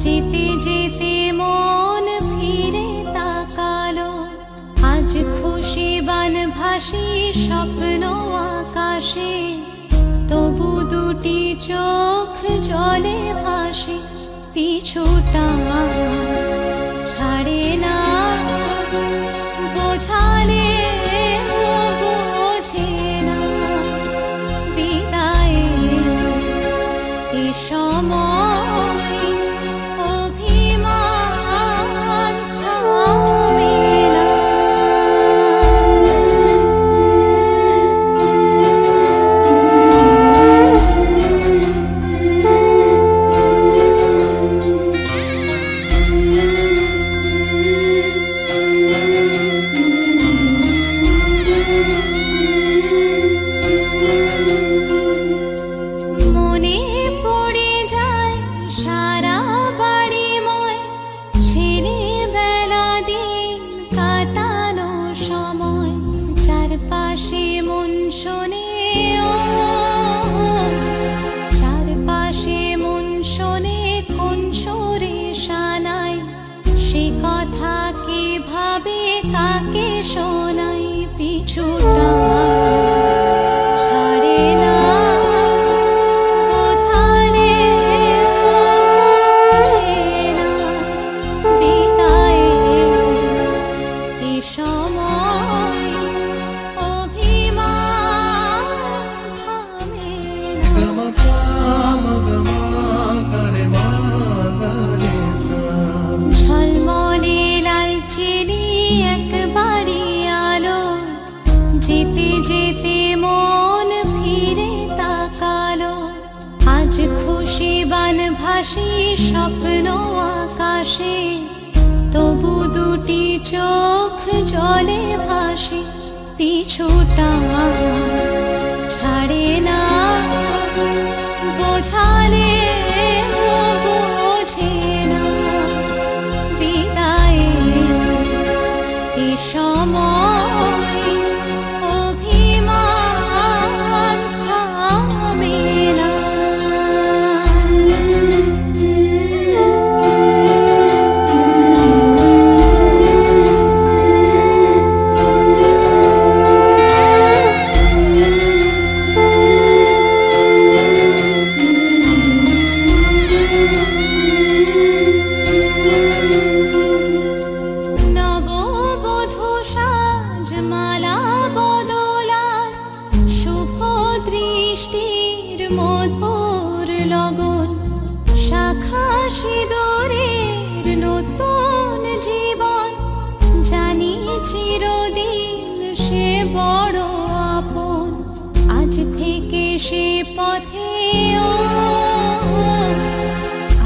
যেতে যেতে মন ফিরে তাকালো, আজ খুশি বানভাসী স্বপ্ন আকাশে। তবু দুটি চোখ জলে ভাসে, পিছুটা ছাড়ে না। বোঝালে বোঝে না, বিদায়ে এ সময় অভিমান থামে না। মনে পড়ে যায় সারা বাড়িময় ছেলেবেলা দিন কাটানো সময়। চারপাশে মন শোনে, চারপাশে মন শোনে কোন সুরে শানায়। সে কথা কে ভাবে কাকে শোনাই, পিছুটা ছাড়ে না। বোঝালে বোঝে না, বিদায়ে এ সময় অভিমান থামে না। ঝলমলে লালচেনি একবারই আলো, যেতে যেতে মন ফিরে তাকালো। আজ খুশি বানভাসী স্বপ্ন আকাশে। তবু দুটি চোখ জলে ভাসে, পিছুটা ছাড়ে না। বোঝালে বোঝে না, বিদায়ে এ সময় অভিমান থামে না। নববধূ সাজমালা বদলায়, শুভ দৃষ্টির মধুর লগন। শাখা সিঁদুরের নতুন জীবন, জানি চিরদিন সে বড় আপন। আজ থেকে সে পথে,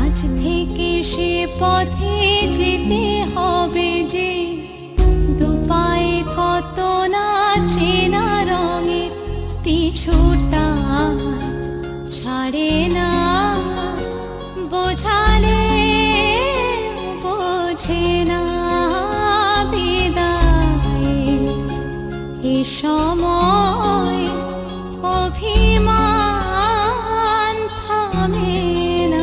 আজ থেকে সে পথে যেতে হবে যে। দুপায়ে কত না চেনা রঙের, পিছুটা ছাড়ে না। বোঝালে বোঝে না, বিদায়ে এ সময় অভিমান থামে না।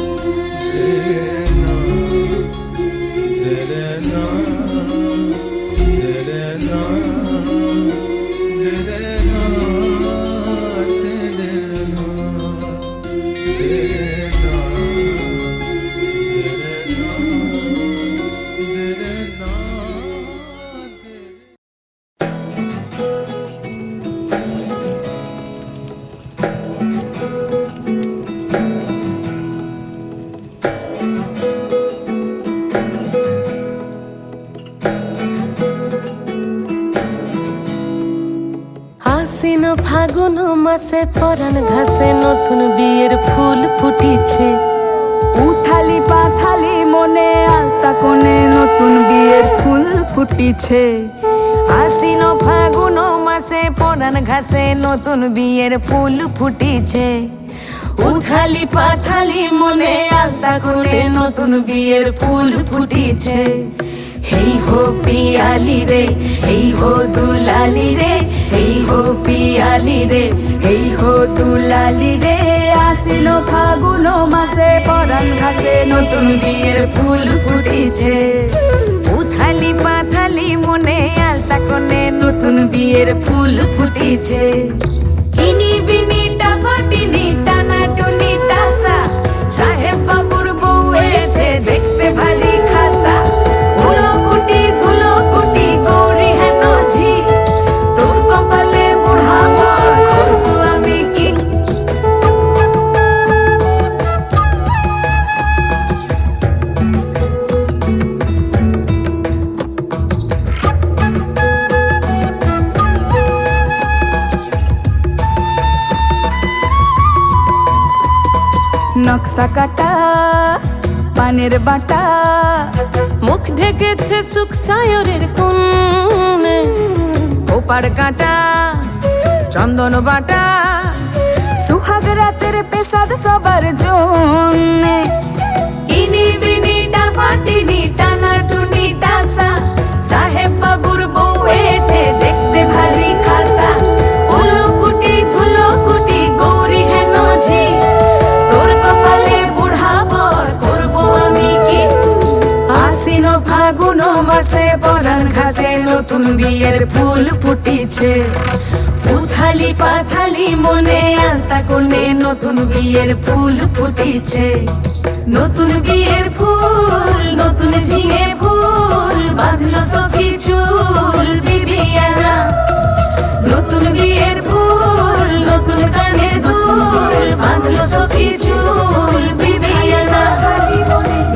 আশ্বিন ফাগুন মাসে পরাণ ঘাসে নতুন বিয়ের ফুল ফুটিছে। উথালি পাথালি মনে আলতা কোণে নতুন বিয়ের ফুল ফুটিছে। আশ্বিন ফাগুন মাসে পরাণ ঘাসে নতুন বিয়ের ফুল ফুটিছে। উথালি পাথালি মনে আলতা কোণে নতুন বিয়ের ফুল ফুটিছে। হেই হো পিয়ালি রে, হেই হো দুলালি রে, হেই হো পিয়ালি রে, হেই হো দুলালি রে। আসিল ফাগুন মাসে পরাণ ঘাসে নতুন বিয়ের ফুল ফুটিছে। উথালি পাথালি মনে আলতা কোণে নতুন বিয়ের ফুল ফুটিছে। ইনি বিনি টাপাটিনি টানা টুনি টাসা সাহেব বাবুর বউ এসে দেখতে ভারী খাসা। ধুলো কুটি গৌরী হেন ঝি তোর কপালে বুড়া বর করবো আমি কি। নকশা কাটা পানের বাটা মুখ ঢেকেছে সুখ সায়রের কোণে, ওপার কাটা চন্দন বাটা সুহাগ রাতের পেশাদ সবার জন্যে। ইনি বিনি টাপাটিনি টানা টুনি টাসা সাহেব বাবুর বউ এসে দেখতে ভারী খাসা। ধুলো কুটি গৌরী হেন ঝি তোর কপালে বুড়া বর করবো আমি কি। আশ্বিন ফাগুন মাসে পরাণ ঘাসে নতুন বিয়ের ফুল ফুটিছে। উথালি পাথালি মনে আলতা কোণে নতুন বিয়ের ফুল ফুটিছে। নতুন বিয়ের ফুল নতুন ঝিঙে ফুল বাঁধলো সখী চুল বিবিয়ানা। নতুন বিয়ের ফুল নতুন কানের দুল বাঁধলো সখী চুল বিবিয়ানা।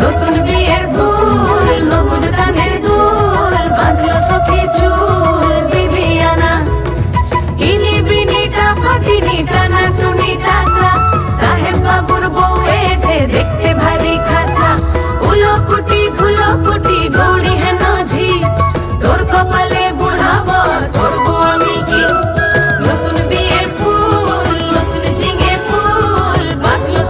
নতুন বিয়ের ফুল নতুন কানের দুল বাঁধলো সখী চুল বিবিয়ানা। ইনি বিনি টাপাটিনি টানা টুনি টাসা সাহেব বাবুর বউ এসে দেখতে ভারী খাসা। ধুলো কুটি গৌরী হেন ঝি তোর কপালে বুড়া বর করবো আমি কি। নতুন বিয়ের ফুল নতুন ঝিঙে ফুল বাঁধলো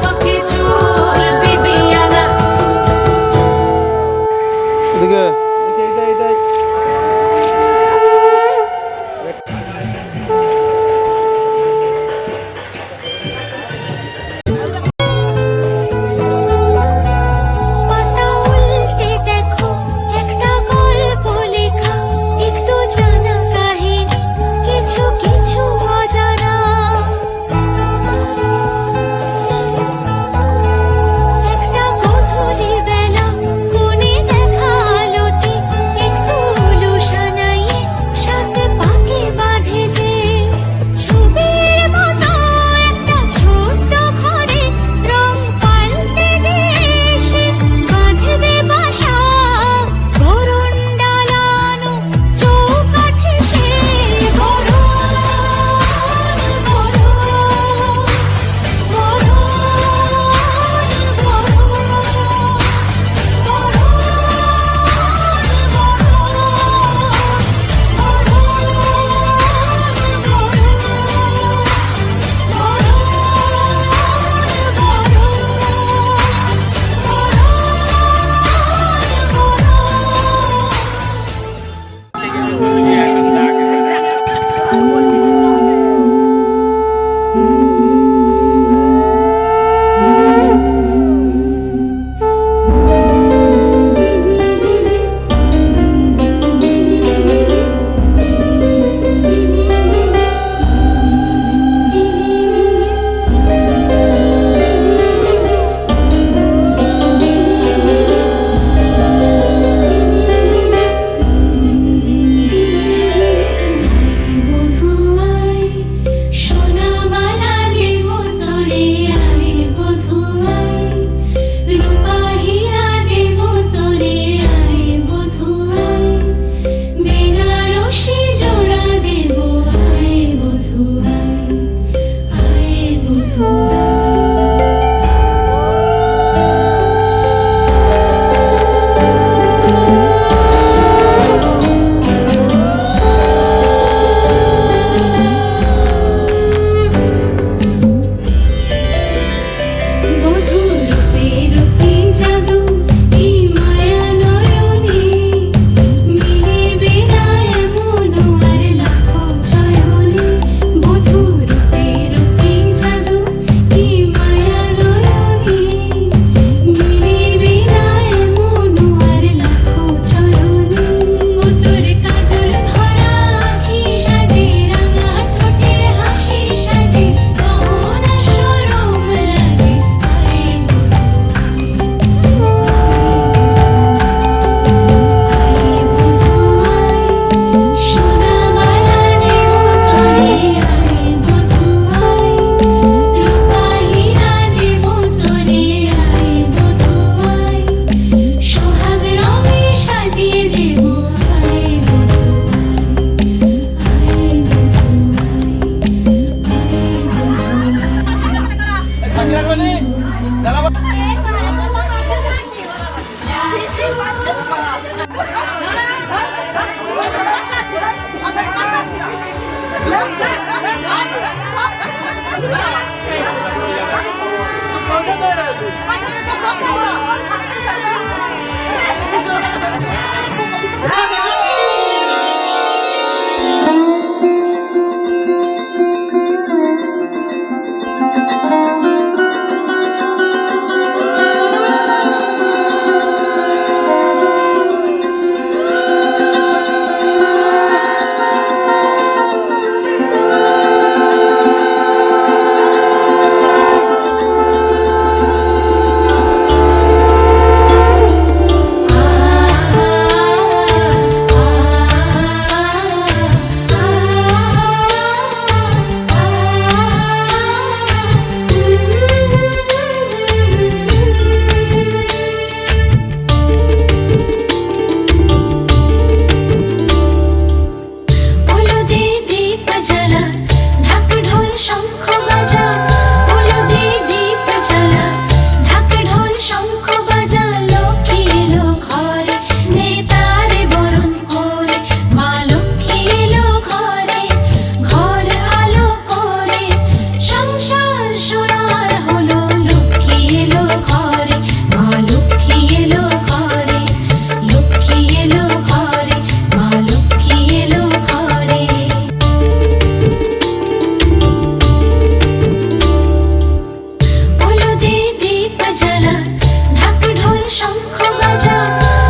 শঙ্খ বাজা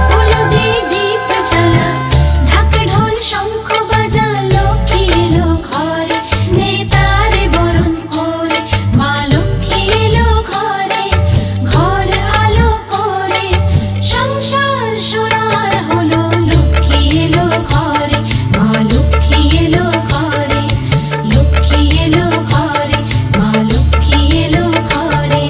হলুদে দীপ জ্বালা ঢাক ঢোল শঙ্খ বাজা লক্ষ্মী এলো ঘরে নেতারে বরণ করে মা লক্ষ্মী এলো ঘরে ঘর আলো করে সংসার সোনার হলো লক্ষ্মী এলো ঘরে মা লক্ষ্মী এলো ঘরে লক্ষ্মী এলো ঘরে মা লক্ষ্মী এলো ঘরে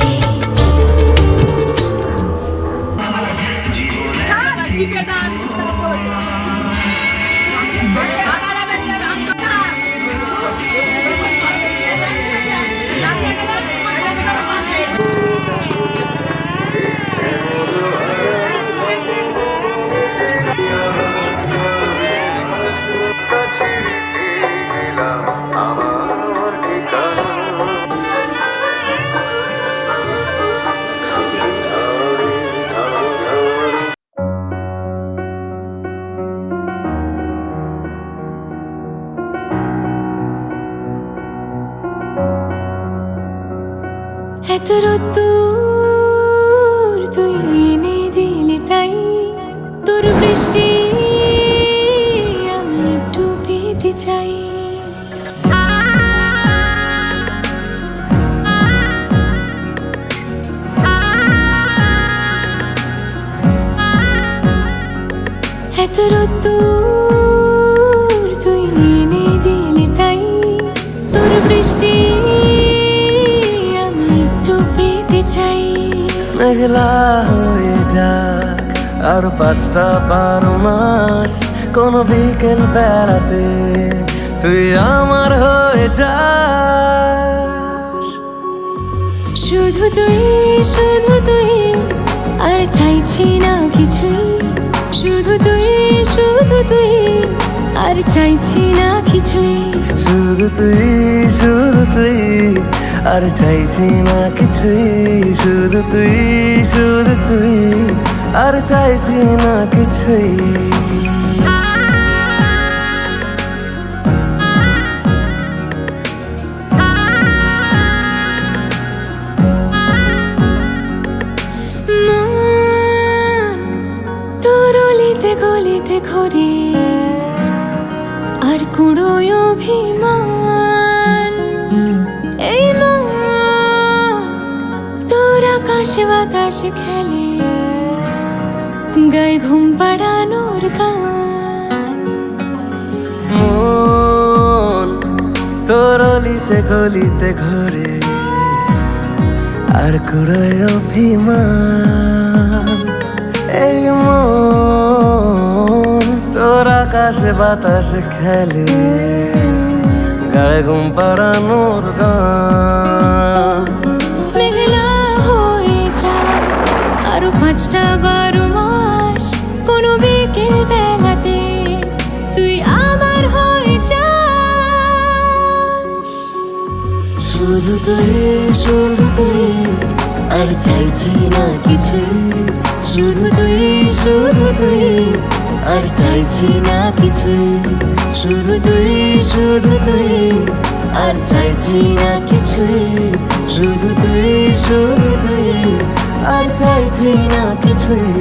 এত রোদ্দুর তুই এনে দিলি তাই তোর বৃষ্টি আমি একটু পেতে চাই এত রোদ্দুর তুই এনে দিলি তাই তোর বৃষ্টি চাই মেঘলা হয়ে যাক আর 5টা 12 মাস কোন বিকেল বেড়াতে তুই আমার হয়ে যাস শুধু তুই আর চাইছি না কিছুই শুধু তুই আর চাইছি না কিছুই শুধু তুই আর চাইছি না কিছুই শুধু তুই আর চাইছি না কিছুই তোর অলিতে গলিতে ঘরে আর কুড়োয় অভিমান এই মন তোর আকাশে বাতাসে খেলে গায়ে ঘুম পাড়ানোর গান মন তোর অলিতে গলিতে ঘরে আর কুড়ায় অভিমান এই মন তোর আকাশে বাতাসে খেলে গায়ে ঘুম পাড়ানোর গান মেঘলা হয়ে যায় আরো 5টা 12 মাস কোনো বিকেল বেলাতে তুই আমার হয়ে যাস শুধু তুই আর চাইছি না কিছুই শুধু তুই আর চাইছি না কিছুই শুধু তুই আর চাইছি না কিছুই শুধু তুই আর চাইছি না কিছুই